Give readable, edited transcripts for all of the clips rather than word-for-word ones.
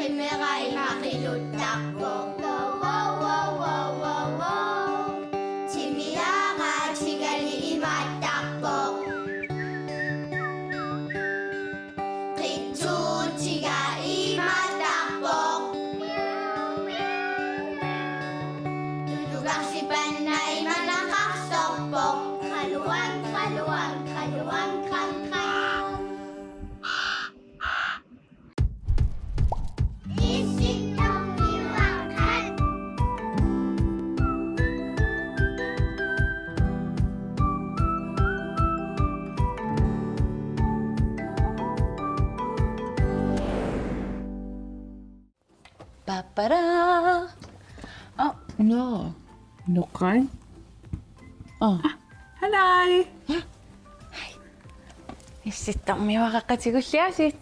Meray makilutakbo Wow, wow, wow, wow, wow, wow Chimiyaga, chigali imatakbo Kitsu, chiga imatakbo Dudugak si Panay manakaksokbo Kaluwag, kaluwag, kaluwag, kang, kang Isip ng iwakan 빠빠라. 너. 녹화해? 어. 하나이. Isitang may makakatsigo siya, sis.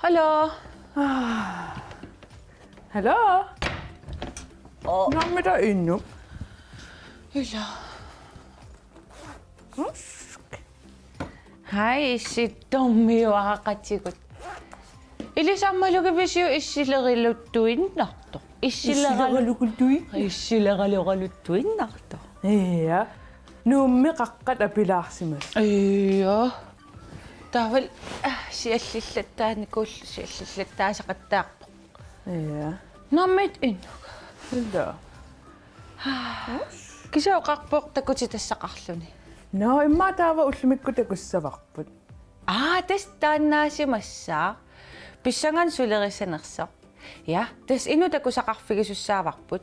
Hello. Hello? 어. 남미다 있노? Hello. Hi, isitang may makakatsigo. Ilisammalugavisyo isilariluttuin narto. Isilagalugultui? Isilagalugultuin narto. Iya. Nummi qaqqat apilaarsimas. Ayyo. Taval siallillataanikul siallillattaasaqattaarpo. Iya. Nammit in. Hello. Kisao qarpoq takutitassaqarluni. No, imma taava ullumikku takussavarput. Tastaannaasimassaa. Pissangan sulerissanersoq. Ja, tas inu takusaqarfigisussavarput.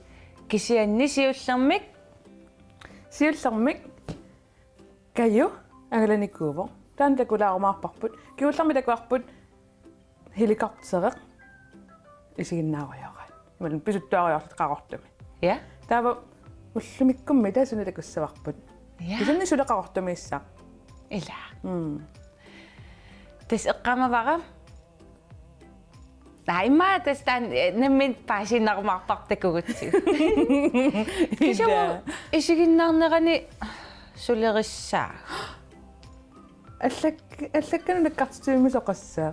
Kisianni siullermik. Siullermik. Kayu angalanikuuvo. Taan takulaarumaarparput. Kiullermi takuarput helikoptereq. Isiginnaariaqa. Imalun pisuttuariarlut qarortumi. Ja? Taava ullumikkummi taasuni takussavarput. Ja. Kisanni suleqarortumiissaq. Ila. Tas eqqamavara. Imma tastaan nammin paasinarmarpartakugutsi. Kisao isiginnaarnerani sulerissaa. Allakkan nakkartituimisoqassaa.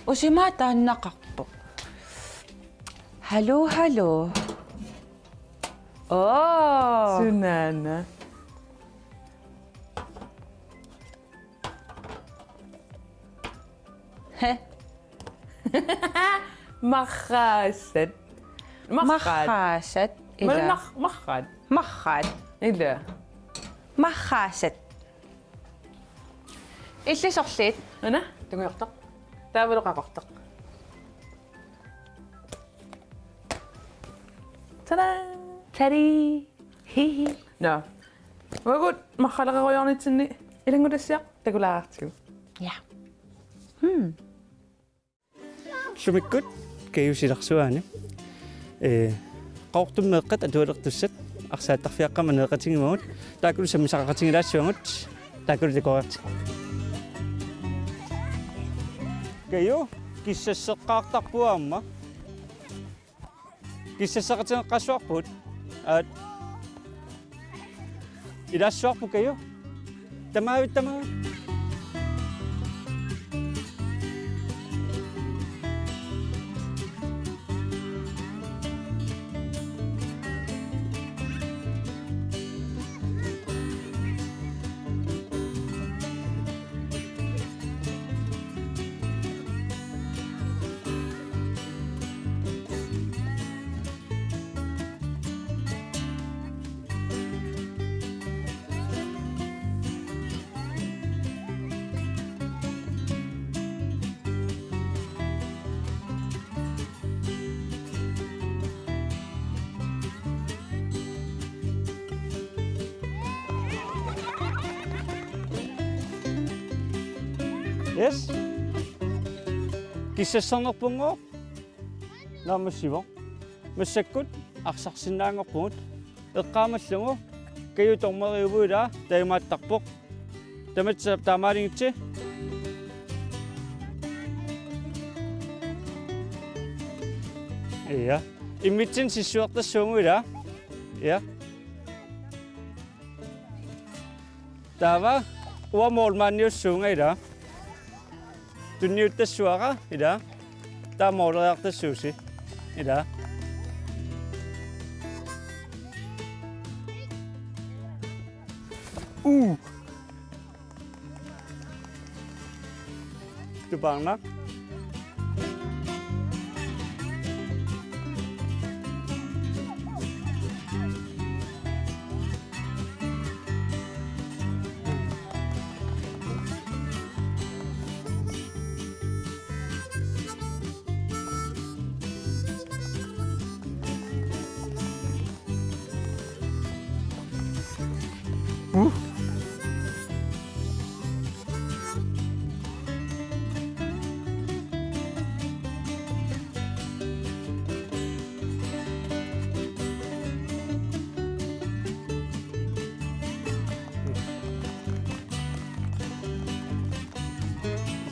Usimaa taannaqarpo. Hallo, hallo. Oh. Sunana. Makhasat. Makhasat. Ila. Makhad. Makhad. Ila. Makhasat. Illisorlit. Ana? Tunguyortaq. Taavalu qaqortaq. Tada! Tari. Hihi. No. Wagut makhalaqaruyornitsinni ilangutassiaq takulaartigu. Ja. Sumikkut kayusilarsuaani qaortummeeqqat atualertussat arsaattarfiaqqama neeqatingimagut taakulu sammisaqaqatingilaassuangut taakulu takoorti kayu kissasseqqaartarpuaamma kissasseqatingeqqassuarput at ilaassuarpu kayu tamaavit. Yes. Kissassernerpunngoo. Naamassivaq. Massakkut arsarsinaangorpungut. Eqqaamallugu kayutormeriuvuila taimaattarpoq. Tamatsa taamaalingitsi. Ja. Immitsin sissuartassuunguila. Ja. Tava uamoolmaanniussuungaila. tunniuttassuaqa ila taamorleriartassuusi ila tuparnaq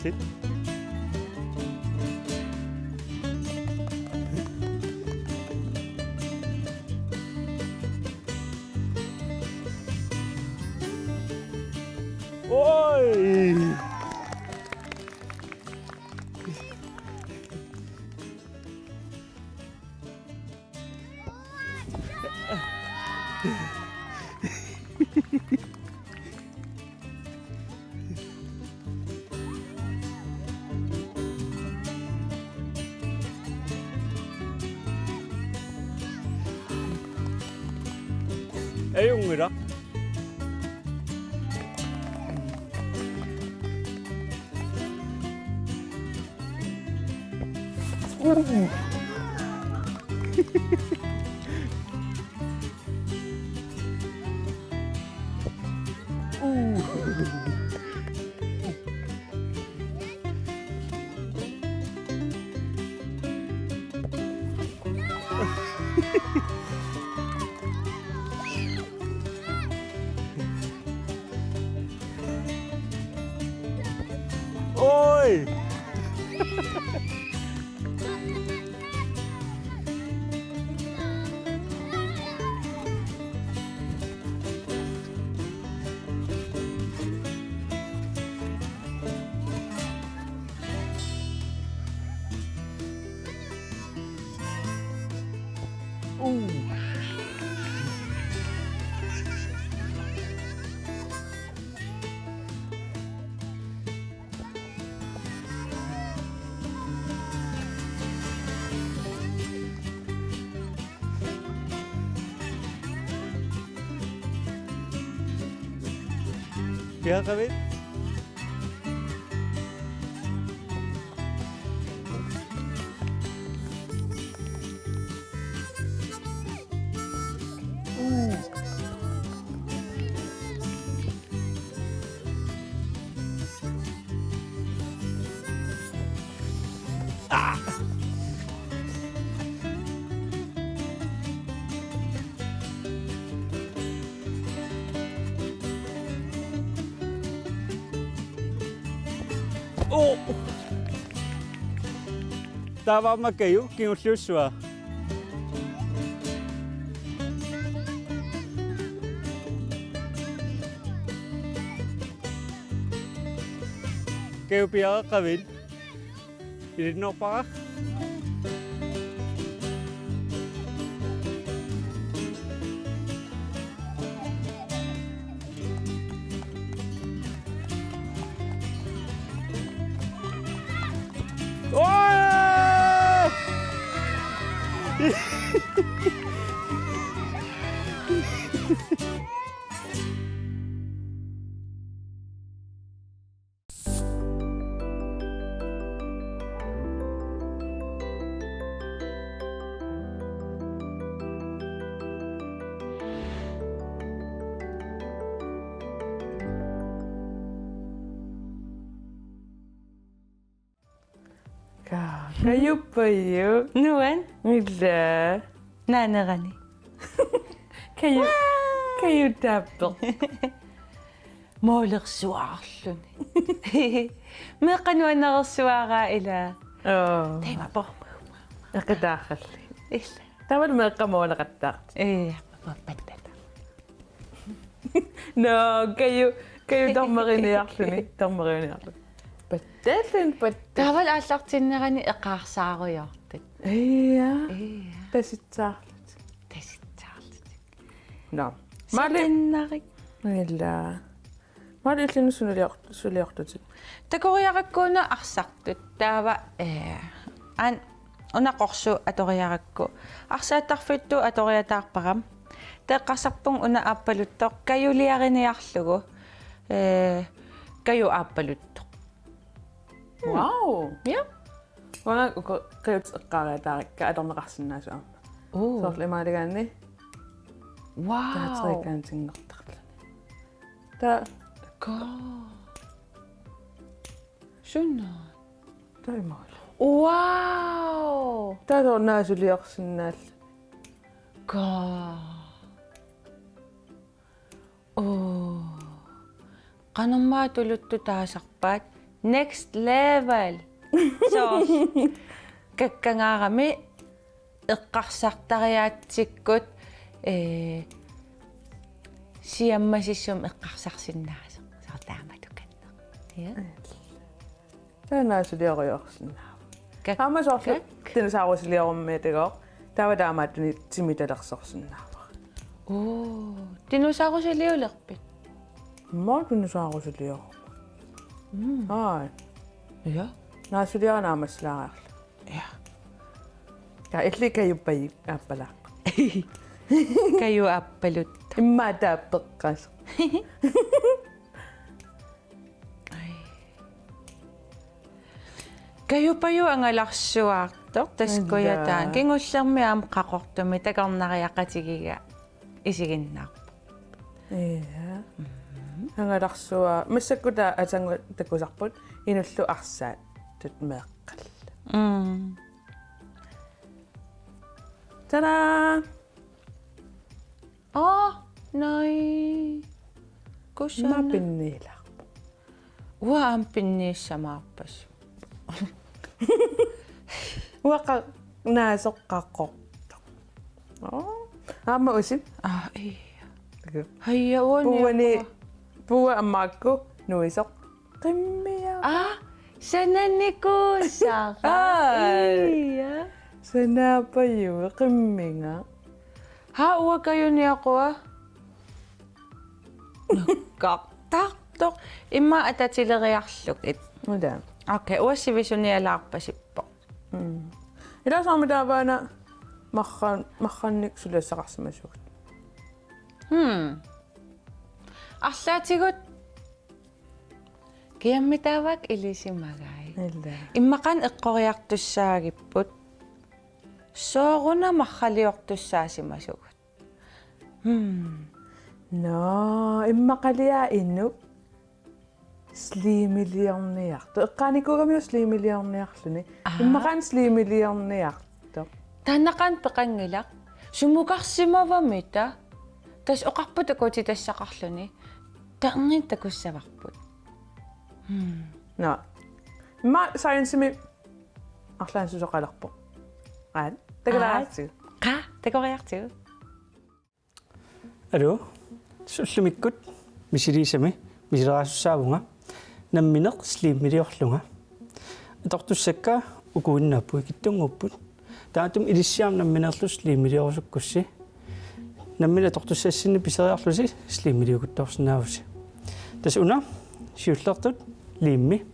sit Oi! Ayun người đó. Ôi! Kaya kami? Ô! Ta vào mà kiểu kêu siêu xua. Kêu bia kawin. Ini no pa. Ôi! Kayo pa yun? Nuwan? Ngila. Nanarani. Kayo dapat. Molersuarlun. Meqanwan nersuara ila. Oo. Tema po. Nakadakal. Ila. Tawad mo ka mo nakatak. Papatat. No, kayo daw mariniyak siya ni. Daw mariniyak. Паттааллан Тавал ааллартиннерани эққарсааруйортат. Ия. Ия. Таситсаарлут. Тасситсаарлут. No. Малиннарик. Ила. Малиллину сулиортут. Такориараккуна арсартут. Таава ан унақорсу аториаракку. Арсааттарфитту аториатаарпарам. Теққарсарпун уна ааппалуттоқ каюлиариниарлугу. Каю ааппалуттоқ. Wow. Ja. Вага кэт эққариатаарикка аторнеқарсинаасуа. Оо. Соорлимаалигаанни. Вау. Таатсерикаантингертарлани. Та Ка. Шунна. таймаал. Вау. Тааторнаасулиорсинаал. Ка. Оо. Канаммаа тулутту таасарпаат next level. So каккангаарами эққарсартариаатсиккут сиаммасиссум эққарсарсиннааса саатааматуканна. Я. Танаасулиориорсинаа. Как Амасоорлу тинасаарусилиоруммиатагоо тавадаамааттуни тимиталерсорсинаава. Оо, диносаурусилиулерпит. Маатунасаарусилиор. Аа, Ja. наасулиаранаамаслаариарлу. Ja. Та эрликаюппаи ааппалаақ. Каю аппалут. Иммаатааппеққас. Каю паю ангаларсуаартор таскуятаан кингуллерми аам қақортуми такарнариақатигига исигиннаар. Ия. Ангаларсуа массаккута атангу такусарпут инуллу арсаат тут меэққал. Тара. Най. Кушана. Мапинниларпу. Уаам пиннииссамаарпас. Уақа наасоққаққо. Аама усин. Ия. Хайя уани. Пуани пуа аммаакку нуисоқ қиммиа. Сананикусаа. Ия. Санаапаю қимминга. Ха уа каюниақуа. Нуккартартоқ имма ататилериарлук ит. Уда. Окей, уассивисуниалаарпасиппо. Иласаамитааваана махханник сулассақарсимасугут. Арлаатигут киаммитаавак илисимагай. Илла. Иммақан эққориартуссаагиппут сооруна маххалиортуссаасимасугут. Но иммақалиа инну слимилиорниарту. Эққааникугамиу слимилиорниарлуни. Иммақан слимилиорниарту. Таннақан пеқангилақ сумукарсимавамита тас оқарпутакути тассақарлуни таангин такуссаварпут. Но. Ма сайенсими арлаансусоқалерпо. Аа. Тагалаатсу. Қа такориартигу. Алло. Суллумиккут мисилисами мисилераассаавунга намминеқ слиммилиорлунга атортуссакка укуиннааппу киттунгуппут таатум илиссиам намминерлус слиммилиорусуккусси наммила тортуссассинни писериарлуси слиммилиукуттоорсинаавуси тас уна сиуллертут лимми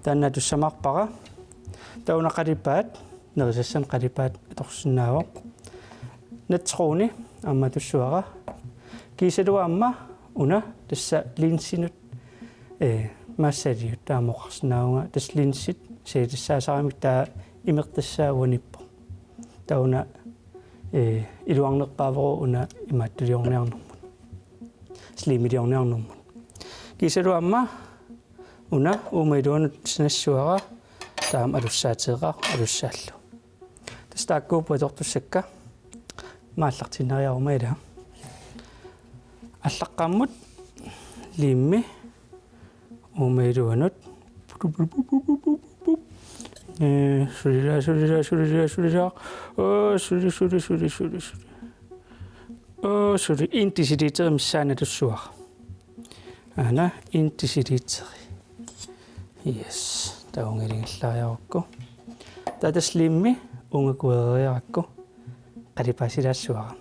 таанна туссамаарпара тауна қалипаат нерисассан қалипаат аторсинаава натсруни амма туссуара кисалуа амма уна тасса линсинут массалиут таамоқарсинаунга тас линсит сеэтиссаасарамик таа имертассаавуниппо тауна илуарнерпааверу уна имааттулиорниарнэрмут слимилиорниарнэрмут кисалуа амма уна умаилуанут синассуара таам алуссаатеэқар алуссааллу тас тааккууппа тортуссакка мааллартинериарумаила аллаққаммут лимми умаилуанут сулила сули интисилитеримсаана туссуара ана интисилитери Yes, taungelingallaariarukku. Tatasliimmi ungakueriarakku qalipasilaassuara.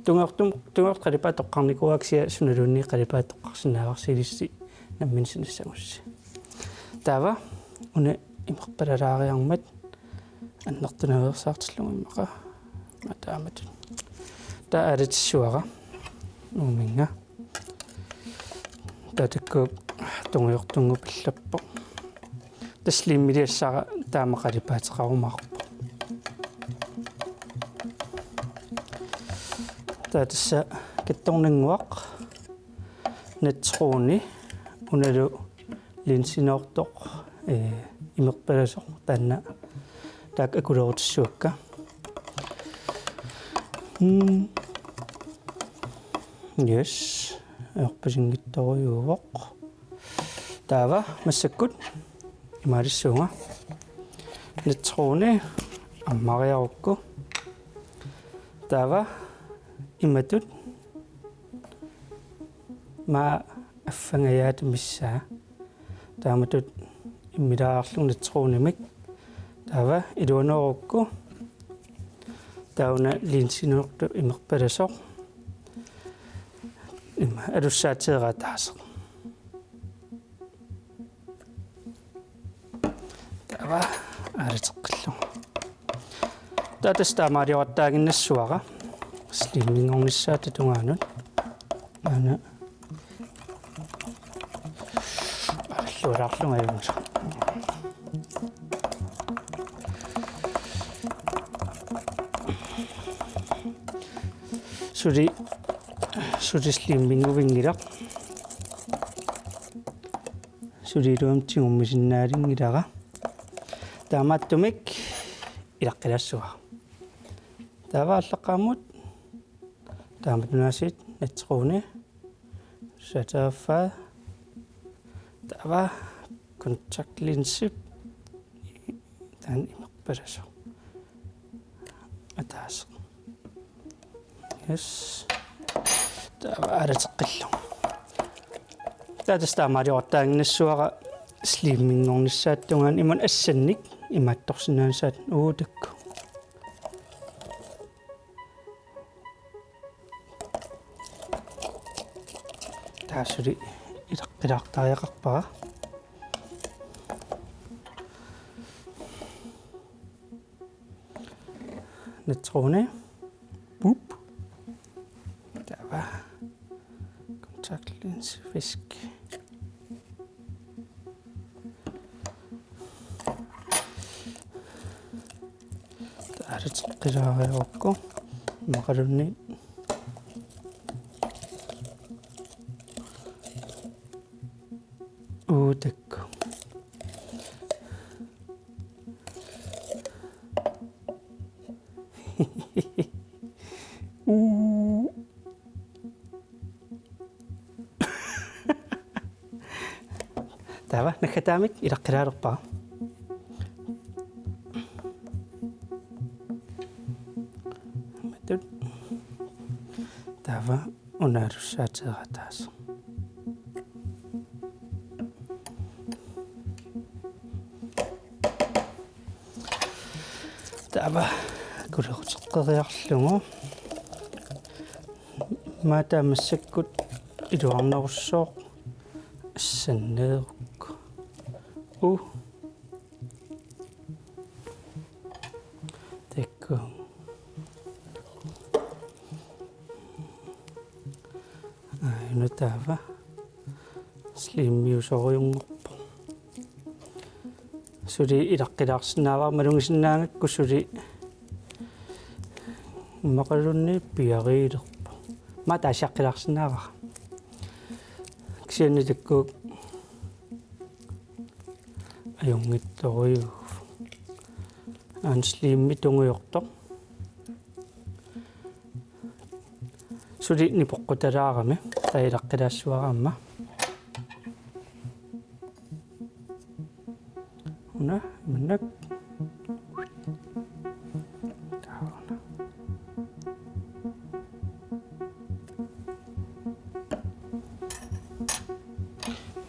Tungeort qalipaa toqqarnikuaksia sunalunni qalipaa toqqarsinaavarsilissi nammin sinassagussa. Taava una imaqpalalaariarmat аннартунаверсаартиллугу имаqa матаамату таалатиссуара ууминга татакку тунгиортунгу пиллаппо таслиммилиассара таамақалипаатеқарумаарпо татасса катторнингуақ натсрууни уналу линсинеортоқ имерпаласоқ таанна так акулерутиссуакка yes ерпасингитторюувоқ таава массаккут ималиссуунга натсрууни аммариарукку таава иматут ма аффангаяат миссаа тааматут иммилаарлун натсруунимик таава илуанерукку тауна линсинеорту имерпаласоқ има алуссаатеератаасеқ таава алатеққиллу татастаамаалиоратаагиннассуара слиммингорнissaата тунгаанут ана аллуалаарлунга юнса Suri slimminguvingilaq suriluamtigummisinnaalinngilaqa taamaattumik ilaqqilassua taavaallaqaamut taamatunaasiit natsequuni sataaffaa taava contact linsip taan imeqpalaso ataaseq yes алатеққиллу таатастаамаалиортаагиннассуара слиммингорнissaаттунгаан иман ассанник имаатторсинаасаат уутакку таасули илаққилаартариақарпара натсрууни буп таава contact lens fisk таалатеққилаариорукку мақалунни уутакку таава накатаамик илаққилаарерпаа матут таава унаалуссаатеератаас таава кулерутеққериарлугу маатаамассаккут илуарнеруссооқ ассаннеерукку тэкку нутава слиммиусориунгорпо сули илаққилаарсинааваа малунгисиннаангакку сули мақалунни пиариилерпо матаасиаққилаарсинаава ксианни такку аюнгитториу анслимми тунгуйорто сули нипоққуталаарами таилаққилаассуараама уна маннак таана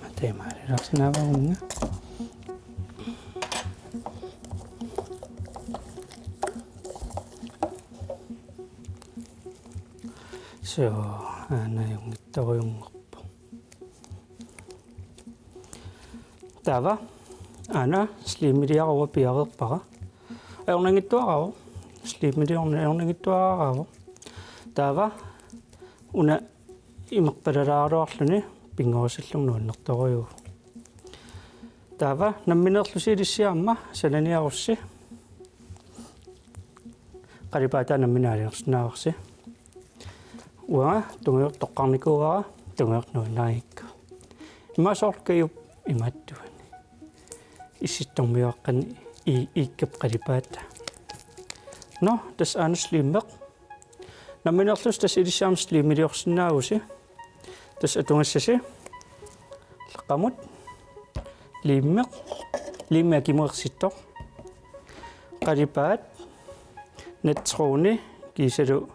матемаалиларсинаавагунга So, yung ittoruyunngorpo. Tava, sliimiliaqarua piareerpara. Aornangittuaqaru, sliimiliornangittuaqaru. Tava, una imerpalalaarluarluni pingorisallung nuannertoruyu. Tava, nammineerlusiilissiaamma salaniarussi. Qalipata namminaalinersinaavarsi. Uanga tungior toqqarnikuuraa tungior nuunnaangikka. Imaasoorlukayup imaattuani. Issittormiuaqqani iikkap qalipaata. No, tas aanusliimmeq. Namminerlus tas ilissaam sliimiliorsinnaagusi. Tas atungassasi. Laqamut. Liimmeq. Liimmeq kimuersittoq. Qalipaat. Netruuni kiisalu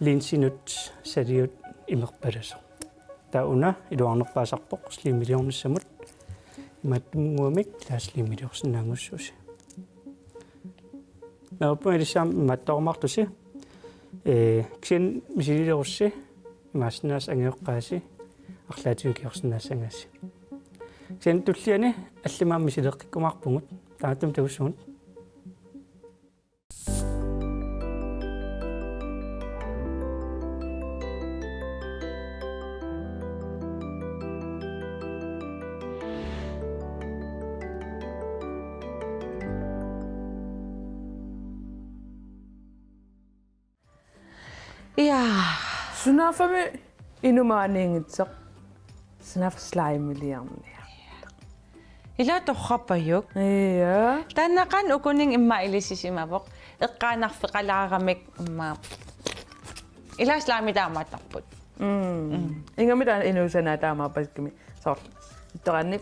linsinut saliut imerpalaso. Tauna iluarnerpaasarpoq sliimiliornissamut imattunguamik taasliimiliorsinnaangussusi. Naappu ilissaam imattormartusi ksin misililerussi imaasinaas angeoqqaasi арлаатиукиорсинаассангаасси. Ksin tulliani аллимаам мисилеққиккумаарпугут таатум тагуссугут. Ja, Sunaafami inumaaniingitseq. Sunaaf slaimiliarnia. ila torrapayuk. Iya. Tanaqan ukuning imma ilisisimapoq. Eqqaanarfiqalaaramik imma. Ila slaamitaamatarput. Ingamita inusana taamaapaskimi. Sor. Ittoqanni.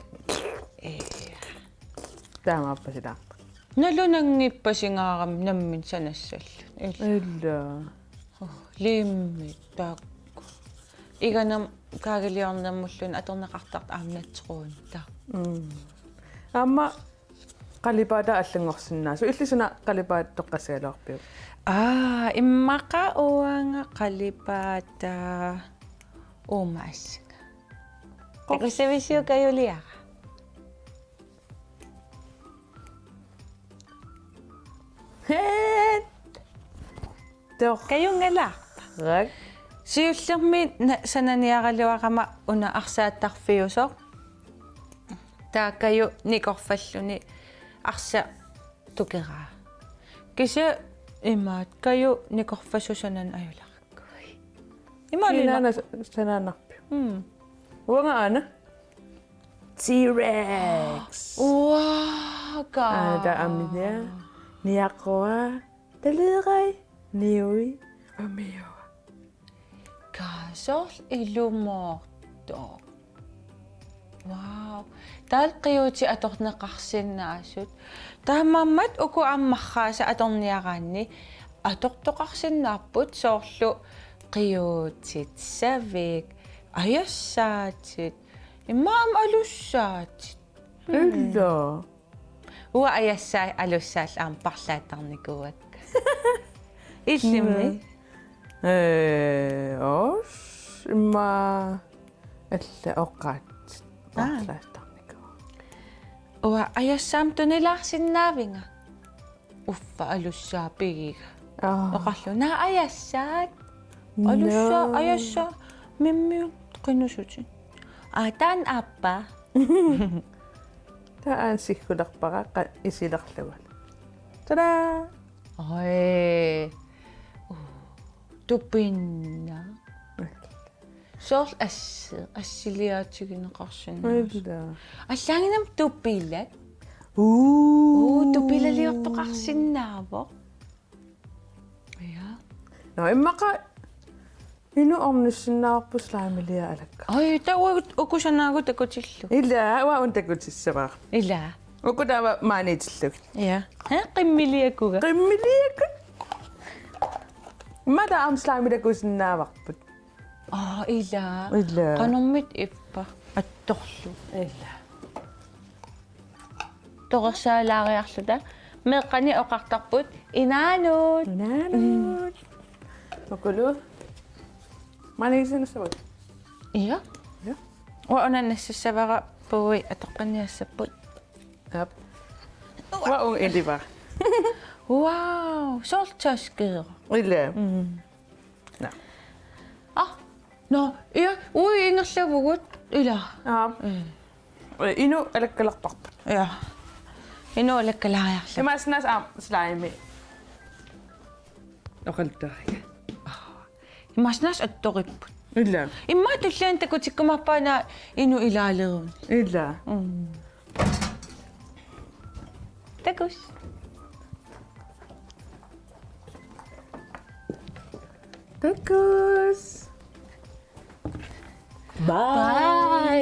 Taamaappasila. Nalunanngippasingaarami nammin sanassallu. Illa. Limmi taakku. Iganam kaagiliornammullun atornaqartart aamnatsequun ta. Amma qalipaata allangorsinnaasu illisuna qalipaat toqqassaalaarpiu. Immaqa uanga qalipaata umaassinga. Takussavisiu kayuliaqa. Heet. Kayungala. Rak. Siullermi sananiaqaluaqama una arsaattarfiusoq. Taakayu nikorfalluni arsa tukeraa. Kisa imaat kayu nikorfassusanan ajulaqakkui. Imalina sanaanarpiu. Uanga ana. T-Rex. Uaaka. Der amnia. Niaqoa. Talirai. Niui. Amio. Kaasol ilumorto. Wow. Talqiuti atorneqarsinnaasut. Taamammat uku ammarraasa atorniaqaanni atortoqarsinnaarput soorlu qiutit savik ayassaatit immaam alussaatit. Illa. Ua ayassaa alussaal aam parlaatarnikuak. Illimmi. Os. Ma. Alla oqqaat. Parlaatarnikua. Ua ayassaam tunilaarsinnaavinga. Uffa alussaapigiga. Oqalluna ayassaat. Alussaa ayassaa mimmiut qinusutin. Taan appa. Taan sikkularpara isilarlagal. Tada. Ai. Tupinna. Soorl assiliaatigineqarsinna. Illa. Allaanginam tupillat. Tupilaliortoqarsinnaavoq. Ja. No immaqa inu ornissinnaarpu slaamilia alakka. Ai tawa ukusanaagu takutillu. Illa wa untakutissavaa. Ila. Ukutaava maaniitilluk. Ja. Qimmiliakuga. Qimmiliakut. Mata am slaamilakusinnaavaqput. Ila. Illa. Qanummit ippa attorlu. Illa. Toqersaalaariarluta meeqqani oqartarput inaanut. Naanut. Ukulu Maanigisinnassavut. Ja. Ja. Uana nassavara pui atoqpanniassaput. Yep. Wa un indivar. Wow, sortaaskeera. Illa. No. No, ja, ui ingerlavugut ila. Inu alakkalarparput. Ja. Inu alakkalaariarla. Imaasnaas slaimi. Oqaltaariga. Imasnas attoripput. Illa. Imma tullaan takutikkumarpaana inu ilaaleerun. Illa. Takus. Takus. Bye.